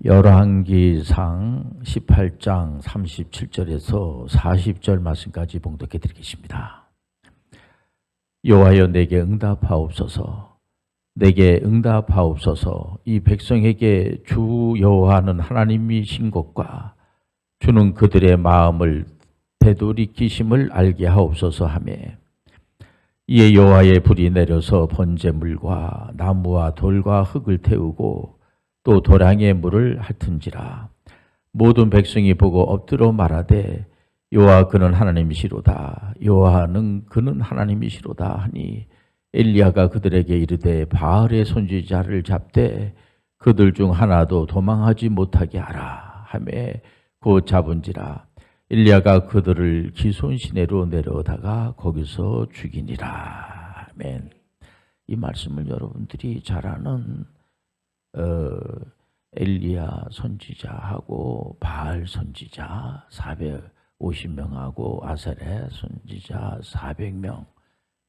열왕기상 18장 37절에서 40절 말씀까지 봉독해 드리겠습니다. 여호와여 내게 응답하옵소서. 내게 응답하옵소서. 이 백성에게 주 여호와는 하나님이신 것과 주는 그들의 마음을 되돌이키심을 알게 하옵소서 하며, 이에 여호와의 불이 내려서 번제물과 나무와 돌과 흙을 태우고 또 도량의 물을 핥은지라. 모든 백성이 보고 엎드려 말하되 여호와 그는 하나님이시로다. 여호와는 그는 하나님이시로다 하니, 엘리야가 그들에게 이르되 바알의 선지자를 잡되 그들 중 하나도 도망하지 못하게 하라 하며 곧 잡은지라. 엘리야가 그들을 기손 시내로 내려다가 거기서 죽이니라. 아멘. 이 말씀을 여러분들이 잘 아는 엘리야 선지자하고 바알 선지자 450명하고 아사랴 선지자 400명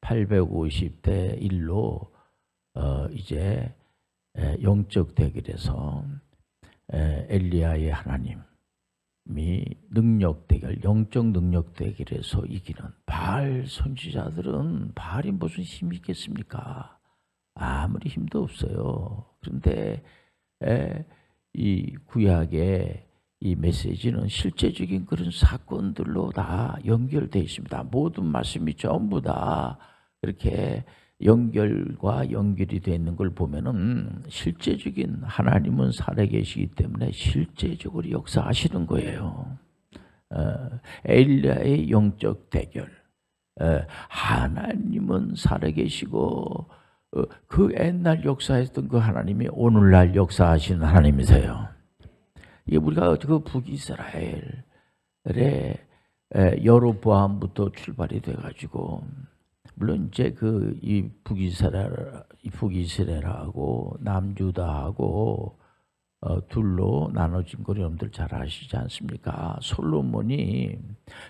850대 1로 이제 영적 대결에서 엘리야의 하나님이 능력 대결, 영적 능력 대결에서 이기는 바알 선지자들은 바알이 무슨 힘이 있겠습니까? 아무리 힘도 없어요. 그런데 이 구약의 이 메시지는 실제적인 그런 사건들로 다 연결되어 있습니다. 모든 말씀이 전부 다 그렇게 연결이 되어 있는 걸 보면은 실제적인 하나님은 살아계시기 때문에 실제적으로 역사하시는 거예요. 엘리야의 영적 대결. 하나님은 살아계시고 그 옛날 역사했던 그 하나님이 오늘날 역사하시는 하나님이세요. 이게 우리가 그 북이스라엘의 여로보암부터 출발이 돼가지고, 물론 이제 이 북이스라엘하고 남유다하고 둘로 나눠진 걸 여러분들 잘 아시지 않습니까? 솔로몬이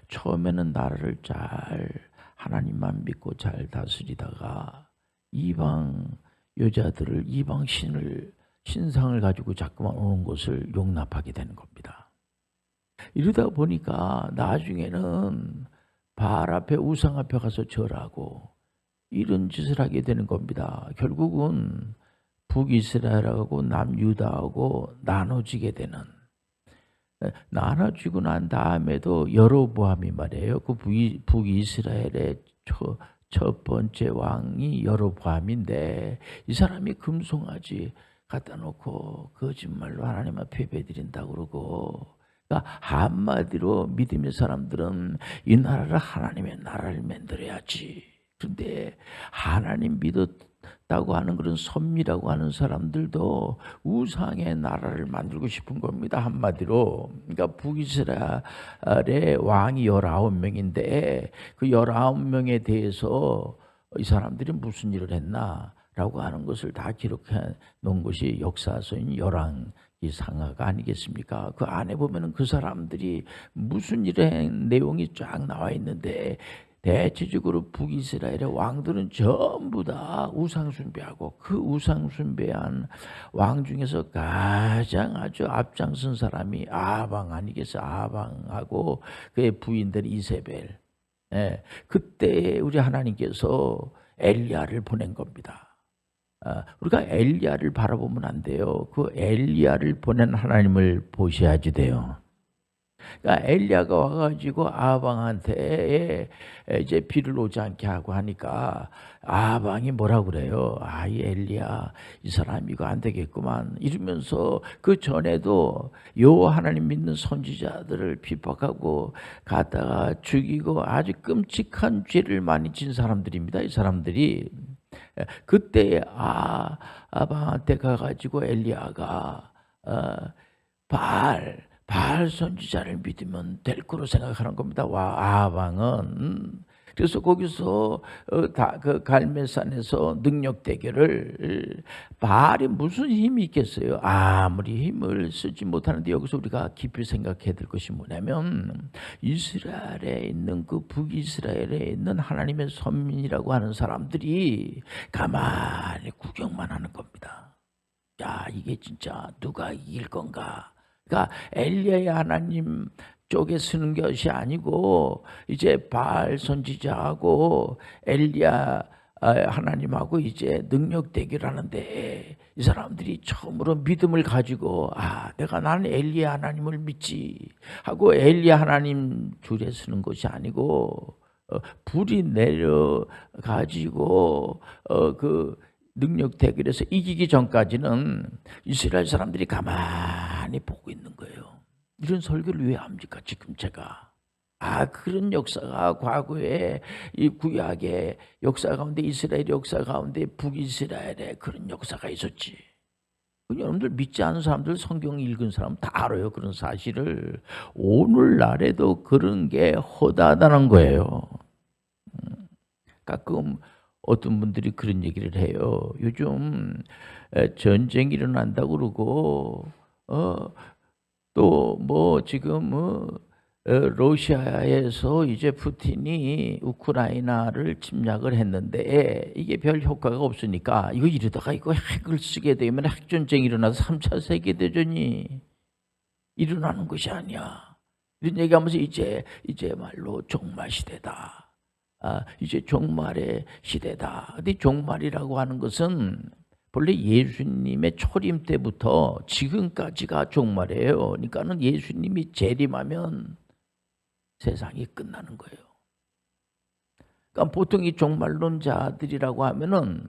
처음에는 나라를 잘 하나님만 믿고 잘 다스리다가 이방 여자들을, 이방 신상을 가지고 자꾸만 오는 것을 용납하게 되는 겁니다. 이러다 보니까 나중에는 바알 앞에, 우상 앞에 가서 절하고 이런 짓을 하게 되는 겁니다. 결국은 북이스라엘하고 남유다하고 나눠지게 되는, 나눠지고 난 다음에도 여로보암이 말이에요. 그 북이스라엘의 첫 번째 왕이 여로보암인데, 이 사람이 금송아지 갖다 놓고 거짓말로 하나님 앞에 예배드린다고 그러고, 그러니까 한마디로 믿음의 사람들은 이 나라를 하나님의 나라를 만들어야지. 그런데 하나님 믿었다고 하는 그런 선미라고 하는 사람들도 우상의 나라를 만들고 싶은 겁니다. 한마디로. 그러니까 북이스라엘의 왕이 19명인데 그 19명에 대해서 이 사람들이 무슨 일을 했나 라고 하는 것을 다 기록해 놓은 것이 역사서인 열왕기상하가 아니겠습니까? 그 안에 보면은 그 사람들이 무슨 일을 한 내용이 쫙 나와 있는데, 대체적으로 북이스라엘의 왕들은 전부 다 우상 숭배하고, 그 우상 숭배한 왕 중에서 가장 아주 앞장선 사람이 아방 아니겠어요? 아방하고 그의 부인들 이세벨. 그때 우리 하나님께서 엘리야를 보낸 겁니다. 우리가 엘리야를 바라보면 안 돼요. 그 엘리야를 보낸 하나님을 보셔야지 돼요. 그러니까 엘리야가 와가지고 아방한테 이제 비를 오지 않게 하고 하니까 아방이 뭐라 그래요? 이 엘리야, 이 사람 이거 안 되겠구만 이러면서 그 전에도 여호와 하나님 믿는 선지자들을 핍박하고 갖다가 죽이고 아주 끔찍한 죄를 많이 진 사람들입니다. 이 사람들이. 그때 아방한테 가가지고 엘리야가 바알 선지자를 믿으면 될 거로 생각하는 겁니다. 아방은. 그래서 거기서 그 갈멜산에서 능력 대결을, 바알이 무슨 힘이 있겠어요? 아무리 힘을 쓰지 못하는데, 여기서 우리가 깊이 생각해야 될 것이 뭐냐면, 이스라엘에 있는 그 북이스라엘에 있는 하나님의 선민이라고 하는 사람들이 가만히 구경만 하는 겁니다. 야, 이게 진짜 누가 이길 건가? 그러니까 엘리야의 하나님 쪽에 쓰는 것이 아니고 이제 바알 선지자하고 엘리야 하나님하고 이제 능력 대결하는데 이 사람들이 처음으로 믿음을 가지고 나는 엘리야 하나님을 믿지 하고 엘리야 하나님 줄에 쓰는 것이 아니고 불이 내려 가지고 그 능력 대결에서 이기기 전까지는 이스라엘 사람들이 가만히 보고 있는 거예요. 이런 설교를 왜 합니까 지금 제가? 그런 역사가 과거에 이 구약의 역사 가운데, 이스라엘 역사 가운데 북이스라엘에 그런 역사가 있었지. 여러분들 믿지 않은 사람들, 성경 읽은 사람 다 알아요. 그런 사실을. 오늘날에도 그런 게 허다하다는 거예요. 가끔 어떤 분들이 그런 얘기를 해요. 요즘 전쟁이 일어난다고 그러고 또 뭐 지금 러시아에서 이제 푸틴이 우크라이나를 침략을 했는데 이게 별 효과가 없으니까 이러다가 핵을 쓰게 되면 핵전쟁이 일어나서 3차 세계대전이 일어나는 것이 아니야. 이런 얘기하면서 이제 말로 종말 시대다. 이제 종말의 시대다. 근데 종말이라고 하는 것은 본래 예수님의 초림 때부터 지금까지가 종말이에요. 그러니까는 예수님이 재림하면 세상이 끝나는 거예요. 그러니까 보통 이 종말론자들이라고 하면은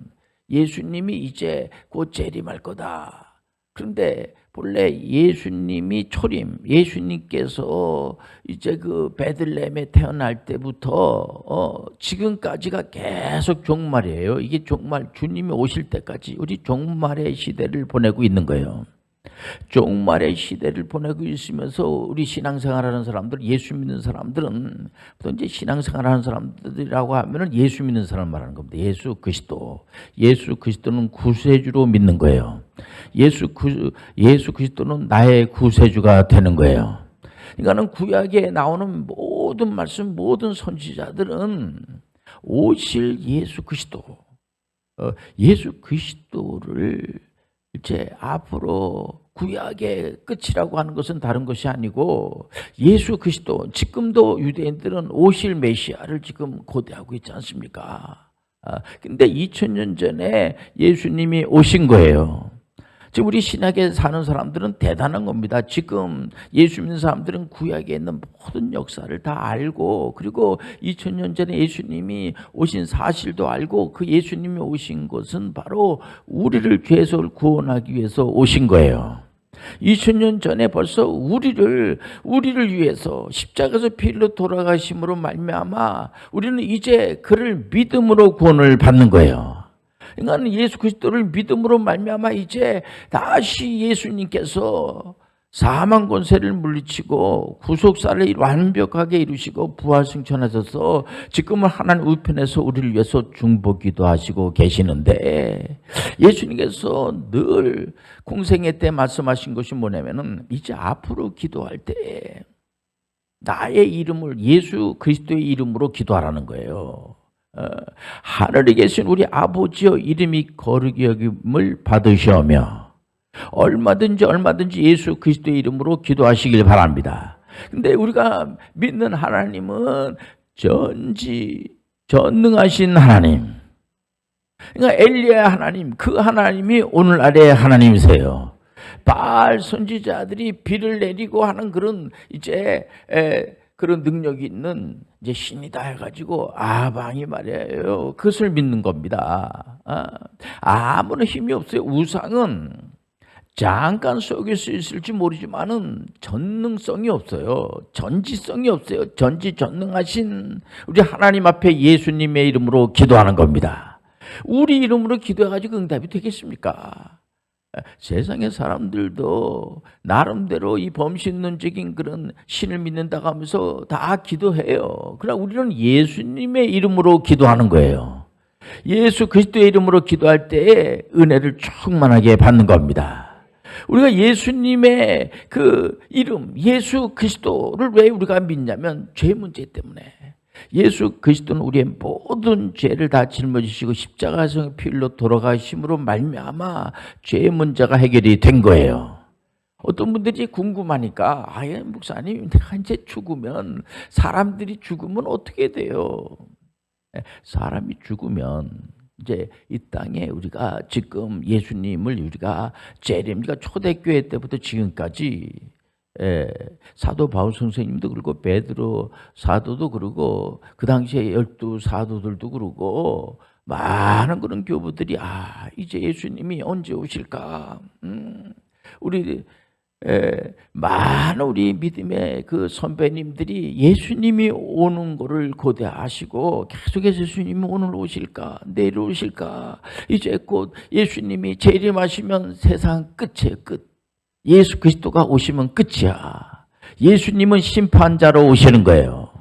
예수님이 이제 곧 재림할 거다. 그런데 본래 예수님이 초림, 예수님께서 이제 그 베들레헴에 태어날 때부터 지금까지가 계속 종말이에요. 이게 종말, 주님이 오실 때까지 우리 종말의 시대를 보내고 있는 거예요. 종말의 시대를 보내고 있으면서 우리 신앙생활하는 사람들, 예수 믿는 사람들은 보통 이제 신앙생활하는 사람들이라고 하면은 예수 믿는 사람 말하는 겁니다. 예수 그리스도는 구세주로 믿는 거예요. 예수 그리스도는 나의 구세주가 되는 거예요. 그러니까는 구약에 나오는 모든 말씀, 모든 선지자들은 오실 예수 그리스도를 이제 앞으로 구약의 끝이라고 하는 것은 다른 것이 아니고 예수 그리스도, 지금도 유대인들은 오실 메시아를 지금 고대하고 있지 않습니까? 근데 2000년 전에 예수님이 오신 거예요. 지금 우리 신약에 사는 사람들은 대단한 겁니다. 지금 예수 믿는 사람들은 구약에 있는 모든 역사를 다 알고, 그리고 2000년 전에 예수님이 오신 사실도 알고, 그 예수님이 오신 것은 바로 우리를 죄에서 구원하기 위해서 오신 거예요. 2000년 전에 벌써 우리를 위해서 십자가에서 피 흘려 돌아가심으로 말미암아 우리는 이제 그를 믿음으로 구원을 받는 거예요. 그러니까 예수 그리스도를 믿음으로 말미암아 이제 다시 예수님께서 사망 권세를 물리치고 구속사를 완벽하게 이루시고 부활승천하셔서 지금은 하나님 우편에서 우리를 위해서 중보기도 하시고 계시는데, 예수님께서 늘 공생애 때 말씀하신 것이 뭐냐면은 이제 앞으로 기도할 때 나의 이름을, 예수 그리스도의 이름으로 기도하라는 거예요. 하늘에 계신 우리 아버지여 이름이 거룩히 여김을 받으시오며, 얼마든지 예수 그리스도의 이름으로 기도하시길 바랍니다. 근데 우리가 믿는 하나님은 전능하신 하나님, 그러니까 엘리야 하나님, 그 하나님이 오늘날의 하나님이세요. 바알 선지자들이 비를 내리고 하는 그런 이제 그런 능력이 있는 이제 신이다 해가지고 아방이 말이에요. 그것을 믿는 겁니다. 아무런 힘이 없어요. 우상은 잠깐 속일 수 있을지 모르지만은 전능성이 없어요. 전지성이 없어요. 전지전능하신 우리 하나님 앞에 예수님의 이름으로 기도하는 겁니다. 우리 이름으로 기도해가지고 응답이 되겠습니까? 세상의 사람들도 나름대로 이 범신론적인 그런 신을 믿는다고 하면서 다 기도해요. 그러나 우리는 예수님의 이름으로 기도하는 거예요. 예수 그리스도의 이름으로 기도할 때에 은혜를 충만하게 받는 겁니다. 우리가 예수님의 그 이름, 예수 그리스도를 왜 우리가 믿냐면 죄 문제 때문에. 예수 그리스도는 우리의 모든 죄를 다 짊어지시고 십자가에서 피 흘려 돌아가심으로 말미암아 죄의 문제가 해결이 된 거예요. 어떤 분들이 궁금하니까 목사님 내가 이제 죽으면 사람들이 죽으면 어떻게 돼요? 사람이 죽으면 이제 이 땅에 우리가 지금 예수님을 우리가 재림과 초대교회 때부터 지금까지 사도 바울 선생님도 그러고 베드로 사도도 그러고 그 당시에 12사도들도 그러고 많은 그런 교부들이 이제 예수님이 언제 오실까? 우리 많은 우리 믿음의 그 선배님들이 예수님이 오는 거를 고대하시고 계속해서 예수님이 오늘 오실까 내일 오실까 이제 곧 예수님이 재림하시면 세상 끝이에요. 끝. 예수 그리스도가 오시면 끝이야. 예수님은 심판자로 오시는 거예요.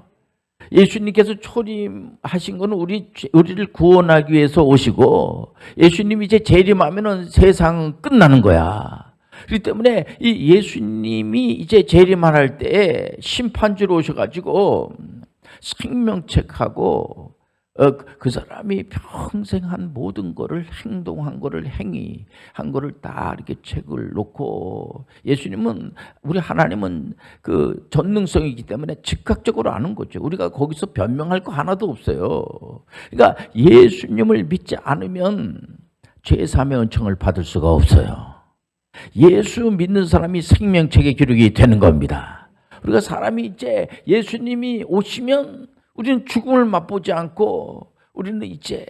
예수님께서 초림하신 것은 우리를 구원하기 위해서 오시고 예수님이 이제 재림하면 세상은 끝나는 거야. 그렇기 때문에 이 예수님이 이제 재림할 때 심판주로 오셔가지고 생명책하고 그 사람이 평생 한 모든 거를 행동한 거를 행위한 거를 다 이렇게 책을 놓고 예수님은 우리 하나님은 그 전능성이기 때문에 즉각적으로 아는 거죠. 우리가 거기서 변명할 거 하나도 없어요. 그러니까 예수님을 믿지 않으면 죄 사함의 은총을 받을 수가 없어요. 예수 믿는 사람이 생명책에 기록이 되는 겁니다. 우리가 사람이 이제 예수님이 오시면 우리는 죽음을 맛보지 않고 우리는 이제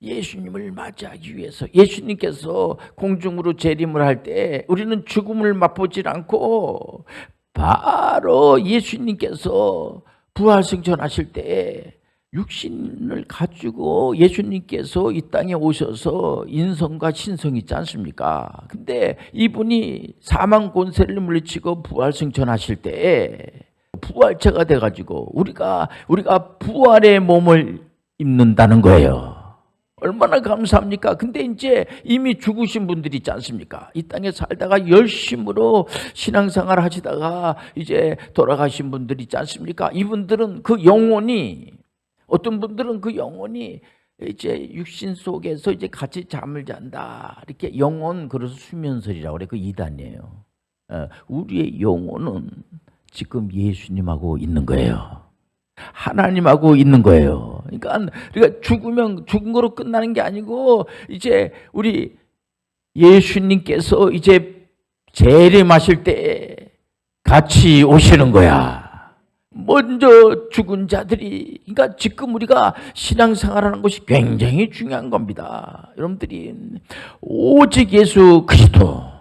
예수님을 맞이하기 위해서 예수님께서 공중으로 재림을 할 때 우리는 죽음을 맛보지 않고 바로 예수님께서 부활승천하실 때 육신을 가지고 예수님께서 이 땅에 오셔서 인성과 신성이 있지 않습니까? 근데 이분이 사망 권세를 물리치고 부활승천하실 때 부활체가 돼가지고 우리가 부활의 몸을 입는다는 거예요. 얼마나 감사합니까? 근데 이제 이미 죽으신 분들이 있지 않습니까? 이 땅에 살다가 열심으로 신앙생활 하시다가 이제 돌아가신 분들이 있지 않습니까? 이분들은 그 영혼이 어떤 분들은 그 영혼이 이제 육신 속에서 이제 같이 잠을 잔다. 이렇게 영혼 그래서 수면설이라고 그래. 그 이단이에요. 우리의 영혼은 지금 예수님하고 있는 거예요. 하나님하고 있는 거예요. 그러니까 죽으면 죽은 거로 끝나는 게 아니고 이제 우리 예수님께서 이제 재림하실 때 같이 오시는 거야. 먼저 죽은 자들이, 그러니까 지금 우리가 신앙생활하는 것이 굉장히 중요한 겁니다. 여러분들이 오직 예수 그리스도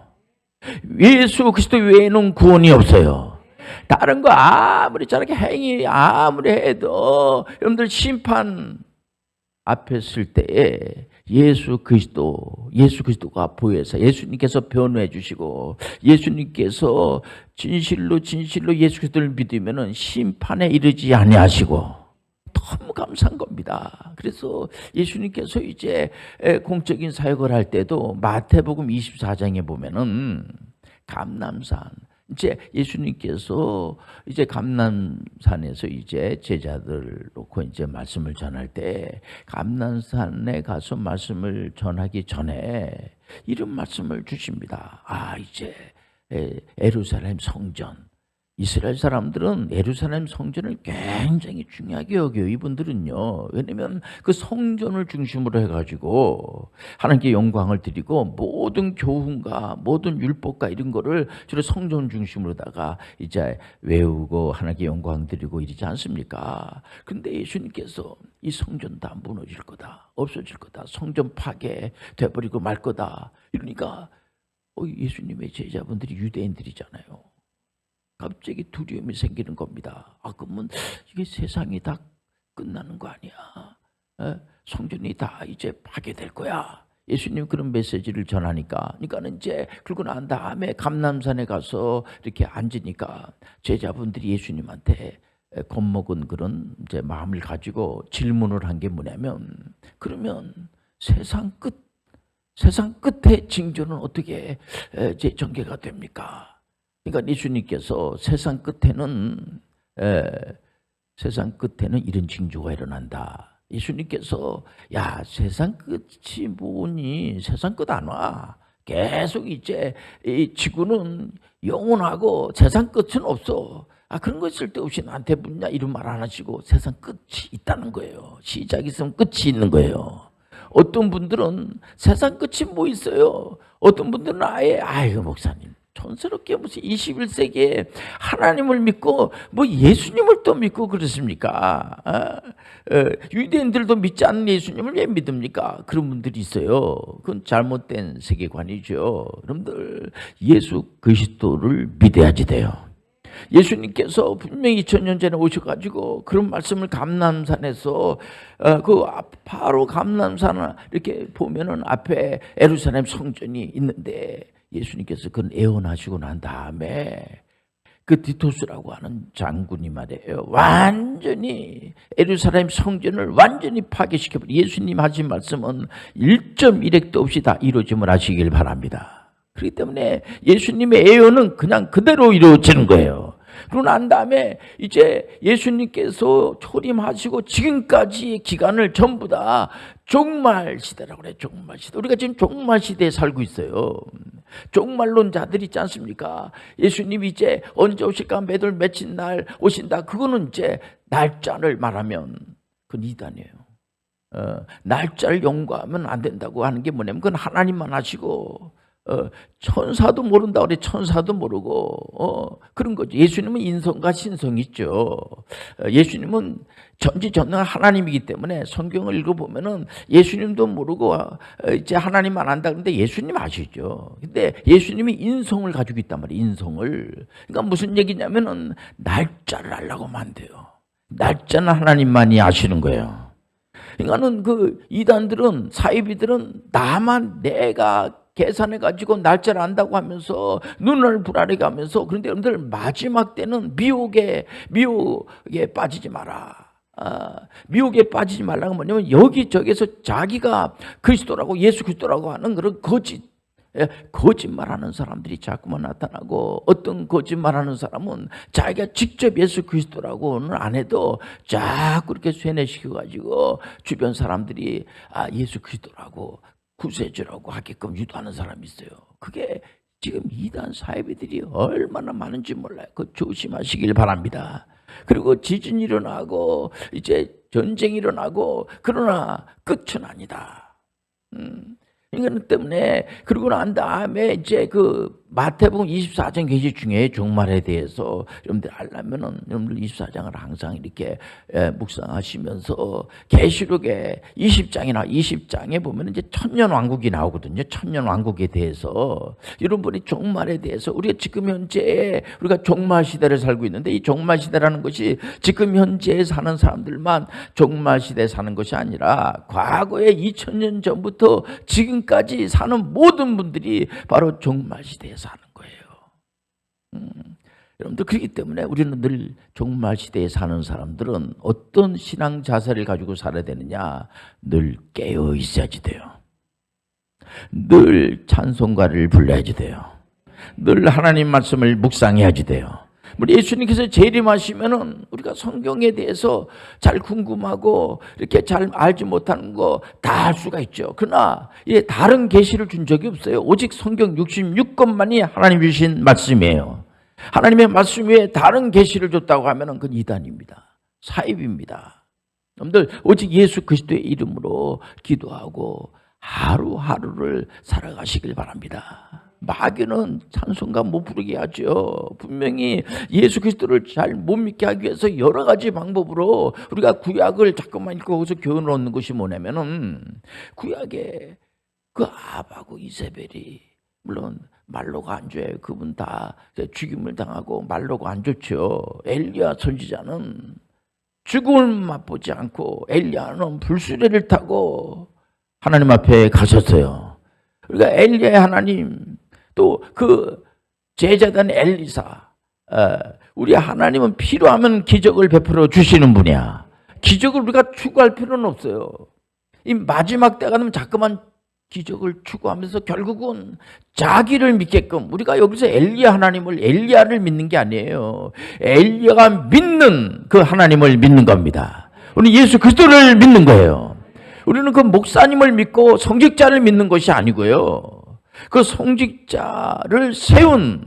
외에는 구원이 없어요. 다른 거 아무리 저렇게 행위 아무리 해도 여러분들 심판 앞에 설 때에 예수 그리스도가 보여서 예수님께서 변호해 주시고 예수님께서 진실로 예수 그리스도를 믿으면은 심판에 이르지 아니하시고 너무 감사한 겁니다. 그래서 예수님께서 이제 공적인 사역을 할 때도 마태복음 24장에 보면은 감람산 이제 예수님께서 이제 감람산에서 이제 제자들 놓고 이제 말씀을 전할 때 감람산에 가서 말씀을 전하기 전에 이런 말씀을 주십니다. 이제 예루살렘 성전, 이스라엘 사람들은 예루살렘 성전을 굉장히 중요하게 여겨요. 이분들은요. 왜냐면 그 성전을 중심으로 해가지고 하나님께 영광을 드리고 모든 교훈과 모든 율법과 이런 거를 주로 성전 중심으로다가 이제 외우고 하나님께 영광 드리고 이러지 않습니까? 근데 예수님께서 이 성전 다 무너질 거다. 없어질 거다. 성전 파괴 돼버리고 말 거다. 이러니까 예수님의 제자분들이 유대인들이잖아요. 갑자기 두려움이 생기는 겁니다. 그러면 이게 세상이 다 끝나는 거 아니야? 성전이 다 이제 파괴될 거야. 예수님 그런 메시지를 전하니까, 그러니까는 이제 그러고 난 다음에 감람산에 가서 이렇게 앉으니까 제자분들이 예수님한테 겁먹은 그런 이제 마음을 가지고 질문을 한 게 뭐냐면, 그러면 세상 끝의 징조는 어떻게 전개가 됩니까? 그러니까 예수님께서 세상 끝에는 세상 끝에는 이런 징조가 일어난다. 예수님께서 야 세상 끝이 뭐니? 세상 끝 안 와. 계속 이제 이 지구는 영원하고 세상 끝은 없어. 그런 거 쓸데없이 나한테 묻냐 이런 말 안 하시고 세상 끝이 있다는 거예요. 시작이 있으면 끝이 있는 거예요. 어떤 분들은 세상 끝이 뭐 있어요. 어떤 분들은 아이고 목사님 촌스럽게 무슨 21세기에 하나님을 믿고 뭐 예수님을 또 믿고 그렇습니까? 유대인들도 믿지 않는 예수님을 왜 믿습니까? 그런 분들이 있어요. 그건 잘못된 세계관이죠. 여러분들 예수 그리스도를 믿어야지 돼요. 예수님께서 분명히 2000년 전에 오셔가지고 그런 말씀을 감람산에서 바로 감람산을 이렇게 보면은 앞에 예루살렘 성전이 있는데 예수님께서 그건 예언하시고 난 다음에 그 디토스라고 하는 장군이 말이에요. 완전히 예루살렘 성전을 완전히 파괴시켜버려. 예수님 하신 말씀은 1.1핵도 없이 다 이루어짐을 하시길 바랍니다. 그렇기 때문에 예수님의 예언은 그냥 그대로 이루어지는 거예요. 그러고 난 다음에 이제 예수님께서 초림하시고 지금까지의 기간을 전부 다 종말 시대라고 그래요. 종말 시대. 우리가 지금 종말 시대에 살고 있어요. 종말론자들 있지 않습니까? 예수님이 이제 언제 오실까 몇월 며칠 날 오신다. 그거는 이제 날짜를 말하면 그건 이단이에요. 날짜를 연구하면 안 된다고 하는 게 뭐냐면 그건 하나님만 하시고 천사도 모른다 그래. 천사도 모르고 그런 거죠. 예수님은 인성과 신성이 있죠. 예수님은 전지전능한 하나님이기 때문에 성경을 읽어보면은 예수님도 모르고 이제 하나님만 안다 그런데 예수님 아시죠. 근데 예수님이 인성을 가지고 있단 말이에요. 인성을. 그러니까 무슨 얘기냐면은 날짜를 알라고 하면 안 돼요. 날짜는 하나님만이 아시는 거예요. 그러니까는 그 이단들은 사이비들은 나만 내가 계산해가지고 날짜를 안다고 하면서 눈을 불안하게 하면서 그런데 여러분들 마지막 때는 미혹에 빠지지 마라. 미혹에 빠지지 말라는 뭐냐면 여기저기서 자기가 그리스도라고 예수 그리스도라고 하는 그런 거짓말하는 사람들이 자꾸만 나타나고 어떤 거짓말하는 사람은 자기가 직접 예수 그리스도라고는 안 해도 자꾸 이렇게 쇠뇌시켜가지고 주변 사람들이 예수 그리스도라고 구세주라고 하게끔 유도하는 사람이 있어요. 그게 지금 이단 사이비들이 얼마나 많은지 몰라요. 그 조심하시길 바랍니다. 그리고 지진이 일어나고 이제 전쟁이 일어나고 그러나 끝은 아니다. 이거는 때문에 그러고 난 다음에 이제 그 마태복음 24장 계시 중에 종말에 대해서 여러분들 알려면은 여러분들 24장을 항상 이렇게 묵상하시면서 계시록에 20장에 보면 이제 천년 왕국이 나오거든요. 천년 왕국에 대해서 여러분이 종말에 대해서 우리가 지금 현재 우리가 종말 시대를 살고 있는데 이 종말 시대라는 것이 지금 현재 사는 사람들만 종말 시대에 사는 것이 아니라 과거에 2000년 전부터 지금까지 사는 모든 분들이 바로 종말 시대에 사는 거예요. 여러분들 그렇기 때문에 우리는 늘 종말 시대에 사는 사람들은 어떤 신앙 자세를 가지고 살아야 되느냐? 늘 깨어 있어야지 돼요. 늘 찬송가를 불러야지 돼요. 늘 하나님 말씀을 묵상해야지 돼요. 우리 예수님께서 재림하시면은 우리가 성경에 대해서 잘 궁금하고 이렇게 잘 알지 못하는 거 다 알 수가 있죠. 그러나 다른 계시를 준 적이 없어요. 오직 성경 66권만이 하나님 주신 말씀이에요. 하나님의 말씀 외에 다른 계시를 줬다고 하면은 그건 이단입니다. 사입입니다. 여러분들 오직 예수 그리스도의 이름으로 기도하고 하루하루를 살아가시길 바랍니다. 마귀는 찬송가 못 부르게 하죠. 분명히 예수 그리스도를 잘 못 믿게 하기 위해서 여러 가지 방법으로 우리가 구약을 자꾸만 읽고 거기서 교훈을 얻는 것이 뭐냐면은 구약에 그 아합하고 이세벨이 물론 말로가 안 좋아요. 그분 다 죽임을 당하고 말로가 안 좋죠. 엘리야 선지자는 죽음을 맛보지 않고 엘리야는 불수레를 타고 하나님 앞에 가셨어요. 그러니까 엘리야의 하나님 또 그 제자단 엘리사 우리 하나님은 필요하면 기적을 베풀어 주시는 분이야. 기적을 우리가 추구할 필요는 없어요. 이 마지막 때가 되면 자꾸만 기적을 추구하면서 결국은 자기를 믿게끔, 우리가 여기서 엘리야를 믿는 게 아니에요. 엘리야가 믿는 그 하나님을 믿는 겁니다. 우리는 예수 그리스도를 믿는 거예요. 우리는 그 목사님을 믿고 성직자를 믿는 것이 아니고요. 그 성직자를 세운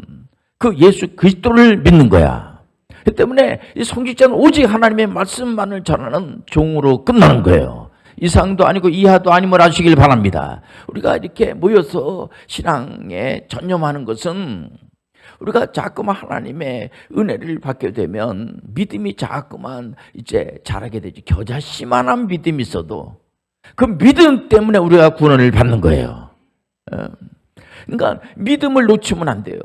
그 예수 그리스도를 믿는 거야. 그 때문에 이 성직자는 오직 하나님의 말씀만을 전하는 종으로 끝나는 거예요. 이상도 아니고 이하도 아님을 아시길 바랍니다. 우리가 이렇게 모여서 신앙에 전념하는 것은 우리가 자꾸만 하나님의 은혜를 받게 되면 믿음이 자꾸만 이제 자라게 되지. 겨자씨만한 믿음이 있어도 그 믿음 때문에 우리가 구원을 받는 거예요. 그러니까 믿음을 놓치면 안 돼요.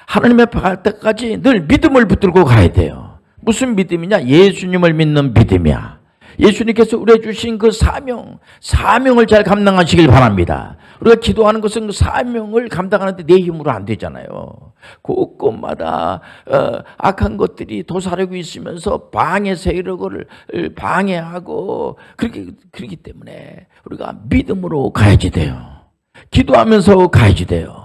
하나님 앞에 갈 때까지 늘 믿음을 붙들고 가야 돼요. 무슨 믿음이냐? 예수님을 믿는 믿음이야. 예수님께서 우리에게 주신 그 사명을 잘 감당하시길 바랍니다. 우리가 기도하는 것은 그 사명을 감당하는데 내 힘으로 안 되잖아요. 곳곳마다 악한 것들이 도사리고 있으면서 방해 세력을 방해하고 그렇기 때문에 우리가 믿음으로 가야지 돼요. 기도하면서 가야지 돼요.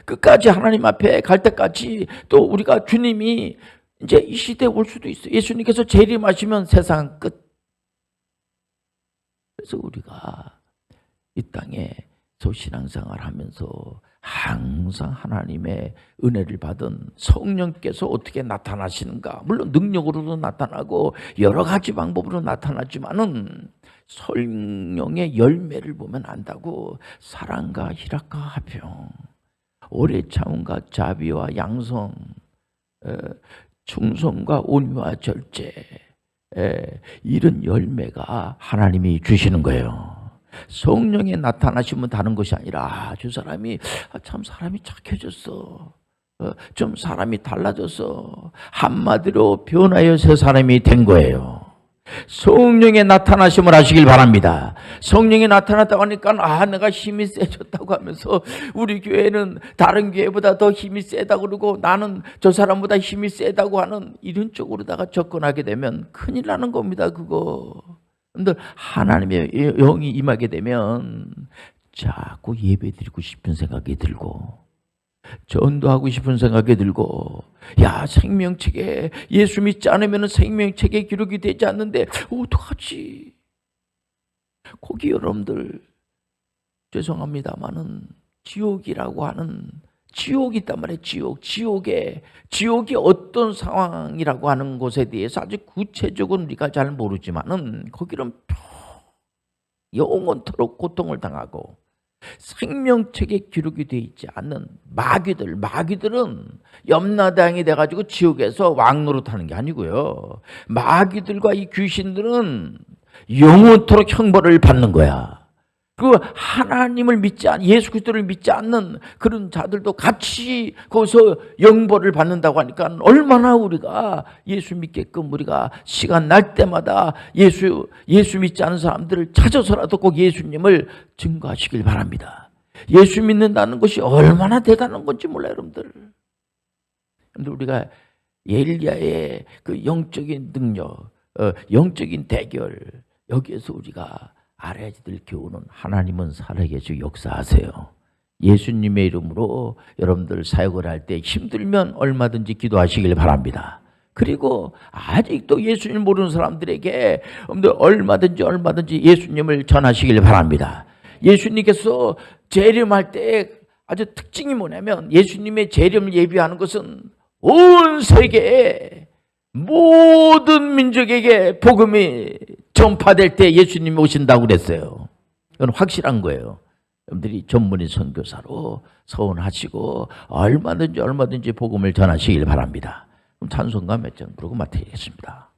끝까지 하나님 앞에 갈 때까지 또 우리가 주님이 이제 이 시대에 올 수도 있어요. 예수님께서 재림하시면 세상 끝. 그래서 우리가 이 땅에서 신앙생활 하면서 항상 하나님의 은혜를 받은 성령께서 어떻게 나타나시는가. 물론 능력으로도 나타나고 여러 가지 방법으로 나타나지만은 성령의 열매를 보면 안다고. 사랑과 희락과 화평, 오래 참음과 자비와 양성, 충성과 온유와 절제, 이런 열매가 하나님이 주시는 거예요. 성령에 나타나시면 다른 것이 아니라 저 사람이 참 사람이 착해졌어, 좀 사람이 달라졌어, 한마디로 변하여 새 사람이 된 거예요. 성령에 나타나심을 하시길 바랍니다. 성령이 나타났다고 하니까 내가 힘이 세졌다고 하면서 우리 교회는 다른 교회보다 더 힘이 세다고 그러고 나는 저 사람보다 힘이 세다고 하는 이런 쪽으로다가 접근하게 되면 큰일 나는 겁니다. 그거. 근데 하나님의 영이 임하게 되면 자꾸 예배 드리고 싶은 생각이 들고 전도하고 싶은 생각이 들고, 야, 생명책에 예수 믿지 않으면 생명책에 기록이 되지 않는데 어떡하지? 거기 여러분들 죄송합니다마는 지옥이라고 하는 지옥이 있단 말이에요. 지옥이 어떤 상황이라고 하는 것에 대해서 아주 구체적으로 우리가 잘 모르지만은 거기는 영원토록 고통을 당하고 생명책에 기록이 되어 있지 않는 마귀들은 염라대왕이 돼가지고 지옥에서 왕노릇하는 게 아니고요. 마귀들과 이 귀신들은 영원토록 형벌을 받는 거야. 그 하나님을 믿지 않는, 예수 그리스도를 믿지 않는 그런 자들도 같이 거기서 영벌을 받는다고 하니까 얼마나 우리가 예수 믿게끔 우리가 시간 날 때마다 예수 믿지 않는 사람들을 찾아서라도 꼭 예수님을 증거하시길 바랍니다. 예수 믿는다는 것이 얼마나 대단한 건지 몰라요, 여러분들. 우리가 엘리야의 그 영적인 능력, 영적인 대결, 여기에서 우리가 알아야지 될 교훈은 하나님은 살아계시고 역사하세요. 예수님의 이름으로 여러분들 사역을 할 때 힘들면 얼마든지 기도하시길 바랍니다. 그리고 아직도 예수님 모르는 사람들에게 얼마든지 예수님을 전하시길 바랍니다. 예수님께서 재림할 때 아주 특징이 뭐냐면, 예수님의 재림을 예비하는 것은 온 세계에 모든 민족에게 복음이 전파될 때 예수님이 오신다고 그랬어요. 이건 확실한 거예요. 여러분들이 전문의 선교사로 서원하시고 얼마든지 복음을 전하시길 바랍니다. 그럼 찬송가 몇 장 부르고 마치겠습니다.